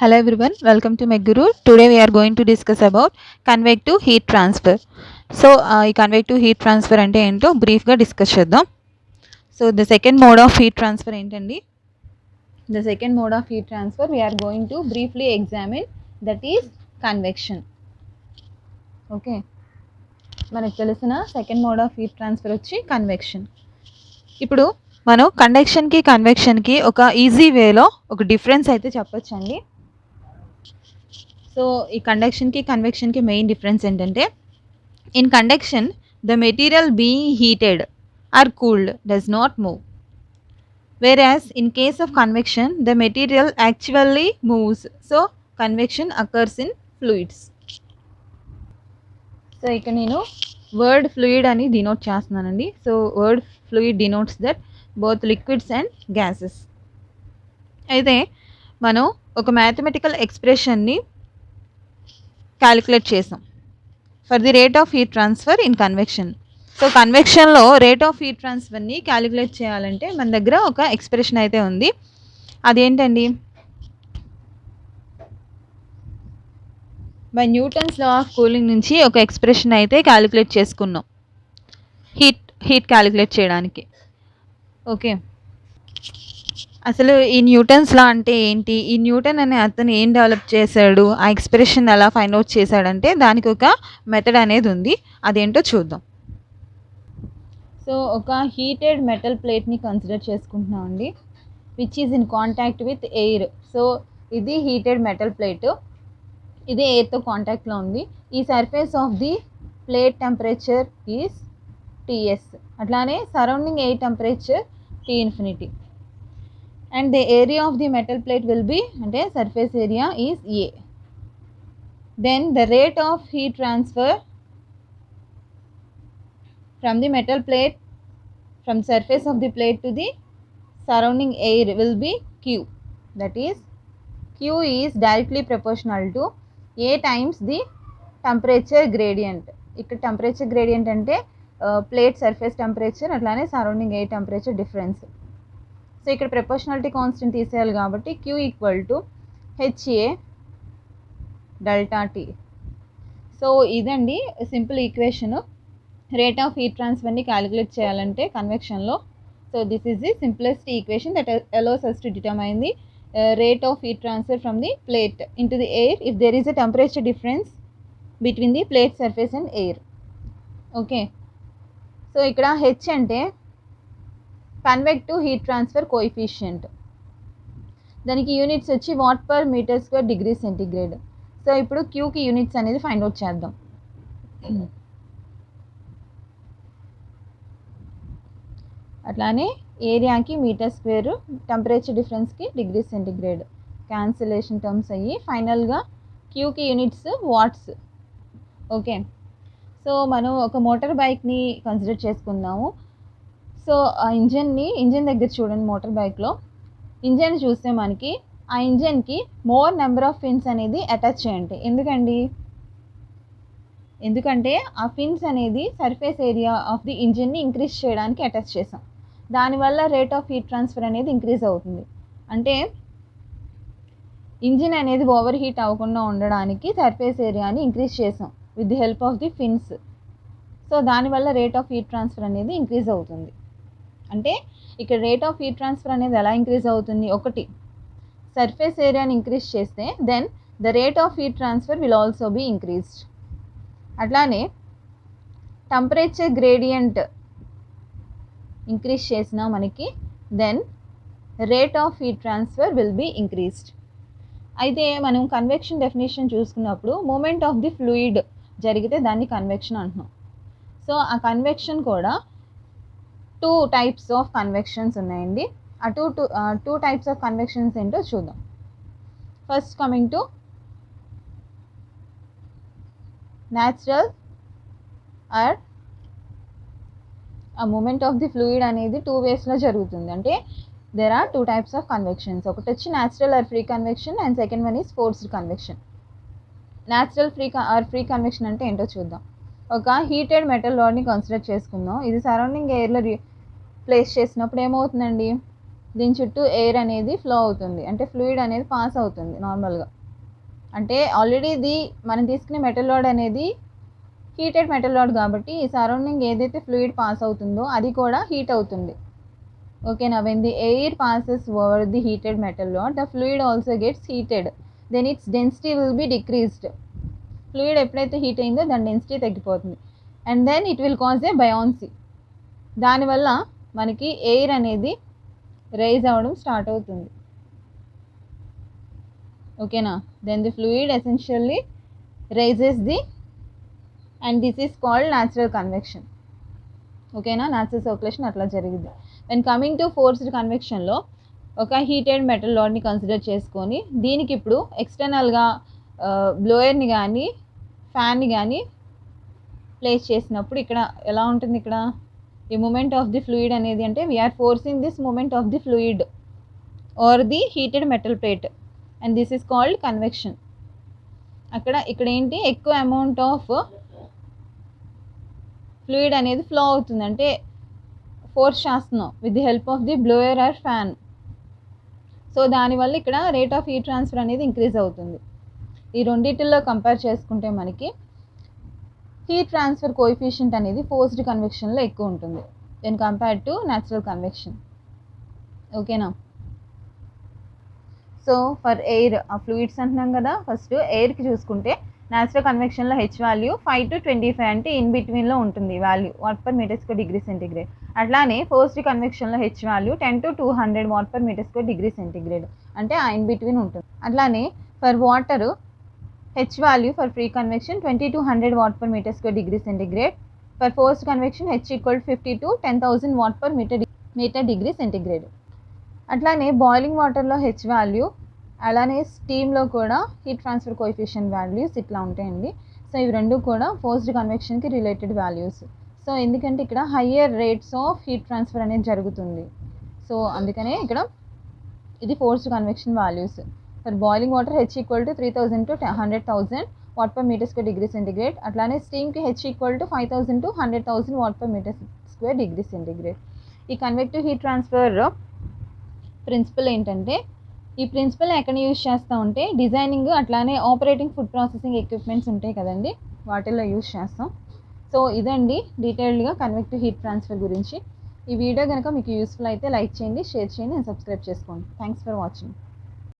Hello everyone, welcome to McGuru. Today we are going to discuss about convective heat transfer. So, ఈ convective heat transfer అంటే ఏంటో బ్రీఫ్గా discuss చేద్దాం. So the second mode of heat transfer ఏంటండి? The second mode of heat transfer we're going to briefly examine, that is convection. Okay, మనకు తెలిసిన second mode of heat transfer వచ్చి convection. ఇప్పుడు మనం కండక్షన్కి కన్వెక్షన్కి ఒక ఈజీ వేలో ఒక డిఫరెన్స్ అయితే చెప్పొచ్చండి. సో ఈ కండక్షన్కి కన్వెక్షన్కి మెయిన్ డిఫరెన్స్ ఏంటంటే, in conduction the material being heated or cooled does not move, whereas in case of convection the material actually moves. So convection occurs in fluids. So ఇక్కడ నేను వర్డ్ ఫ్లూయిడ్ అని denote చేస్తున్నానండి. So word fluid denotes that both liquids and gases. అయితే మనం ఒక mathematical ఎక్స్ప్రెషన్ని calculate చేసాం for the rate of heat transfer in convection. So కన్వెక్షన్లో రేట్ ఆఫ్ హీట్ ట్రాన్స్ఫర్ని క్యాలిక్యులేట్ చేయాలంటే మన దగ్గర ఒక ఎక్స్ప్రెషన్ అయితే ఉంది. అదేంటండి? By Newton's law of cooling నుంచి ఒక ఎక్స్ప్రెషన్ అయితే క్యాలిక్యులేట్ చేసుకున్నాం హీట్ క్యాలిక్యులేట్ చేయడానికి. ఓకే, అసలు ఈ న్యూటన్స్ లా అంటే ఏంటి? ఈ న్యూటన్ అనే అతను ఏం డెవలప్ చేశాడు, ఆ ఎక్స్ప్రెషన్ ఎలా ఫైండ్ అవుట్ చేశాడంటే దానికి ఒక మెథడ్ అనేది ఉంది. అదేంటో చూద్దాం. సో ఒక హీటెడ్ మెటల్ ప్లేట్ని కన్సిడర్ చేసుకుంటున్నామండి, which is in contact with air. So ఇది హీటెడ్ మెటల్ ప్లేట్, ఇది ఎయిర్తో కాంటాక్ట్లో ఉంది. ఈ surface of the plate temperature is TS, అట్లానే surrounding air temperature T infinity, and the area of the metal plate will be, అంటే surface area is A. Then the rate of heat transfer from the metal plate, from surface of the plate to the surrounding air will be Q. That is, Q is directly proportional to A times the temperature gradient. ఇక్కడ temperature gradient అంటే plate surface temperature, అట్లానే surrounding air temperature difference. So ఇక్కడ proportionality constant తీసేయాలి కాబట్టి Q equal to HA delta T. So ఇదండి simple equation rate of heat ట్రాన్స్ఫర్ని calculate చేయాలంటే కన్వెక్షన్లో. So this is the simplest equation that allows us to determine the rate of heat transfer from the plate into the air if there is a temperature difference between the plate surface and air. Okay, so ఇక్కడ H అంటే convective heat transfer coefficient, దానికి units వచ్చి watt per metre square degree centigrade. So ఇప్పుడు Qకి units అనేది find out చేద్దాం. అట్లానే ఏరియాకి మీటర్ స్క్వేర్, టెంపరేచర్ డిఫరెన్స్కి డిగ్రీ సెంటిగ్రేడ్, క్యాన్సిలేషన్ టర్మ్స్ అయ్యి ఫైనల్గా క్యూకి యూనిట్స్ వాట్స్. ఓకే, సో మనం ఒక మోటార్ బైక్ని కన్సిడర్ చేసుకుందాము. సో ఆ ఇంజన్ దగ్గర చూడండి, మోటార్ బైక్లో ఇంజన్ చూస్తే మనకి ఆ ఇంజన్కి మోర్ నెంబర్ ఆఫ్ ఫిన్స్ అనేది అటాచ్ చేయండి. ఎందుకంటే ఆ ఫిన్స్ అనేది సర్ఫేస్ ఏరియా ఆఫ్ ది ఇంజిన్ని ఇంక్రీజ్ చేయడానికి అటాచ్ చేసాం. దానివల్ల రేట్ ఆఫ్ హీట్ ట్రాన్స్ఫర్ అనేది ఇంక్రీజ్ అవుతుంది. అంటే ఇంజిన్ అనేది ఓవర్ హీట్ అవ్వకుండా ఉండడానికి సర్ఫేస్ ఏరియాని ఇంక్రీజ్ చేసాం with the help of the fins. So దానివల్ల రేట్ ఆఫ్ హీట్ ట్రాన్స్ఫర్ అనేది ఇంక్రీజ్ అవుతుంది. అంటే ఇక్కడ రేట్ ఆఫ్ హీట్ ట్రాన్స్ఫర్ అనేది ఎలా ఇంక్రీజ్ అవుతుంది? ఒకటి, సర్ఫేస్ ఏరియాని ఇంక్రీజ్ చేస్తే then the rate of heat transfer will also be increased. అట్లానే టెంపరేచర్ గ్రేడియంట్ ఇంక్రీజ్ చేసినా మనకి then rate of heat transfer will be increased. అయితే మనం కన్వెక్షన్ డెఫినేషన్ చూసుకున్నప్పుడు మూమెంట్ ఆఫ్ ది ఫ్లూయిడ్ జరిగితే దాన్ని కన్వెక్షన్ అంటున్నాం. సో ఆ కన్వెక్షన్ కూడా 2 టైప్స్ ఆఫ్ కన్వెక్షన్స్ ఉన్నాయండి. ఆ టూ టైప్స్ ఆఫ్ కన్వెక్షన్స్ ఏంటో చూద్దాం. First coming to natural or ఆ మూమెంట్ ఆఫ్ ది ఫ్లూయిడ్ అనేది 2 వేస్లో జరుగుతుంది. అంటే there are 2 types of convections. ఒకటి వచ్చి natural or free convection and second one is forced convection. Natural free convection అంటే ఏంటో చూద్దాం. ఒక హీటెడ్ మెటల్ రాడ్ని కన్సిడర్ చేసుకుందాం. ఇది సరౌండింగ్ ఎయిర్లో ప్లేస్ చేసినప్పుడు ఏమవుతుందండి? దీని చుట్టూ ఎయిర్ అనేది ఫ్లో అవుతుంది, అంటే ఫ్లూయిడ్ అనేది పాస్ అవుతుంది నార్మల్గా. అంటే ఆల్రెడీ ఇది మనం తీసుకునే మెటల్ రాడ్ అనేది హీటెడ్ మెటల్ రాడ్ కాబట్టి ఈ సరౌండింగ్ ఏదైతే ఫ్లూయిడ్ పాస్ అవుతుందో అది కూడా హీట్ అవుతుంది. ఓకేనా? When the air passes over the heated metal rod the fluid also gets heated, then its density will be decreased. Fluid ఎప్పుడైతే హీట్ అయిందో దాని డెన్సిటీ తగ్గిపోతుంది. And then it will cause a buoyancy. దానివల్ల మనకి air అనేది rise అవ్వడం start అవుతుంది. ఓకేనా? Then the fluid essentially rises the, and this is called natural convection. ఓకేనా? న్యాచురల్ సర్క్యులేషన్ అట్లా జరిగింది. వెన్ కమింగ్ టు ఫోర్స్డ్ కన్వెక్షన్లో ఒక హీటెడ్ మెటల్ రాడ్ని కన్సిడర్ చేసుకొని దీనికి ఇప్పుడు ఎక్స్టర్నల్గా బ్లోయర్ని కానీ ఫ్యాన్ని కానీ ప్లేస్ చేసినప్పుడు ఇక్కడ ఎలా ఉంటుంది? ఇక్కడ ఈ మూమెంట్ ఆఫ్ ది ఫ్లూయిడ్ అనేది, అంటే we are forcing this movement of the fluid or the heated metal plate, and this is called convection. ఇక్కడ ఏంటి, ఎక్కువ అమౌంట్ ఆఫ్ ఫ్లూయిడ్ అనేది ఫ్లో అవుతుంది, అంటే ఫోర్స్ చేస్తున్నాం with the help of the blower or fan. So దానివల్ల ఇక్కడ rate of heat transfer అనేది ఇంక్రీజ్ అవుతుంది. ఈ రెండింటిలో కంపేర్ చేసుకుంటే మనకి హీట్ ట్రాన్స్ఫర్ కోఎఫిషియంట్ అనేది ఫోర్స్డ్ కన్వెక్షన్లో ఎక్కువ ఉంటుంది then compare to natural convection. ఓకేనా? సో ఫర్ ఎయిర్, ఆ ఫ్లూయిడ్స్ అంటున్నాం కదా, ఫస్ట్ ఎయిర్కి చూసుకుంటే న్యాచురల్ కన్వెక్షన్లో హెచ్ వాల్యూ 5 to 25 అంటే ఇన్ బిట్వీన్లో ఉంటుంది value, watt per metre square degree centigrade. అట్లానే ఫోర్స్డ్ కన్వెక్షన్లో H value 10 to 200 watt per metre square degree centigrade, అంటే ఆ ఇన్ బిట్వీన్ ఉంటుంది. అట్లానే for water H value for free convection 20 to 100 watt per metre square degree centigrade. For forced convection H equal 50 to 10,000 watt per metre degree centigrade. అట్లానే boiling వాటర్లో H value, అలానే స్టీమ్లో కూడా heat transfer coefficient values ఇట్లా ఉంటాయండి. So ఇవి రెండు కూడా ఫోర్స్డ్ కన్వెక్షన్కి రిలేటెడ్ వాల్యూస్. సో ఎందుకంటే ఇక్కడ higher rates of heat transfer అనేది జరుగుతుంది, సో అందుకనే ఇక్కడ ఇది forced convection values. For boiling water H equal to 3000 to 100,000 watt per metre square degree centigrade. అట్లానే స్టీమ్కి H equal to 5,000 to 100,000 watt per metre square degree centigrade. ఈ convective heat transfer principle ఏంటంటే, ఈ principal ఎక్కడ use చేస్తూ ఉంటే designing అట్లానే operating food processing equipments ఉంటాయి కదండి, వాటిల్లో యూజ్ చేస్తాం. సో ఇదండి డీటెయిల్డ్గా కన్వెక్టివ్ హీట్ ట్రాన్స్ఫర్ గురించి. ఈ వీడియో కనుక మీకు యూస్ఫుల్ అయితే లైక్ చేయండి, షేర్ చేయండి అండ్ సబ్స్క్రైబ్ చేసుకోండి. Thanks for watching.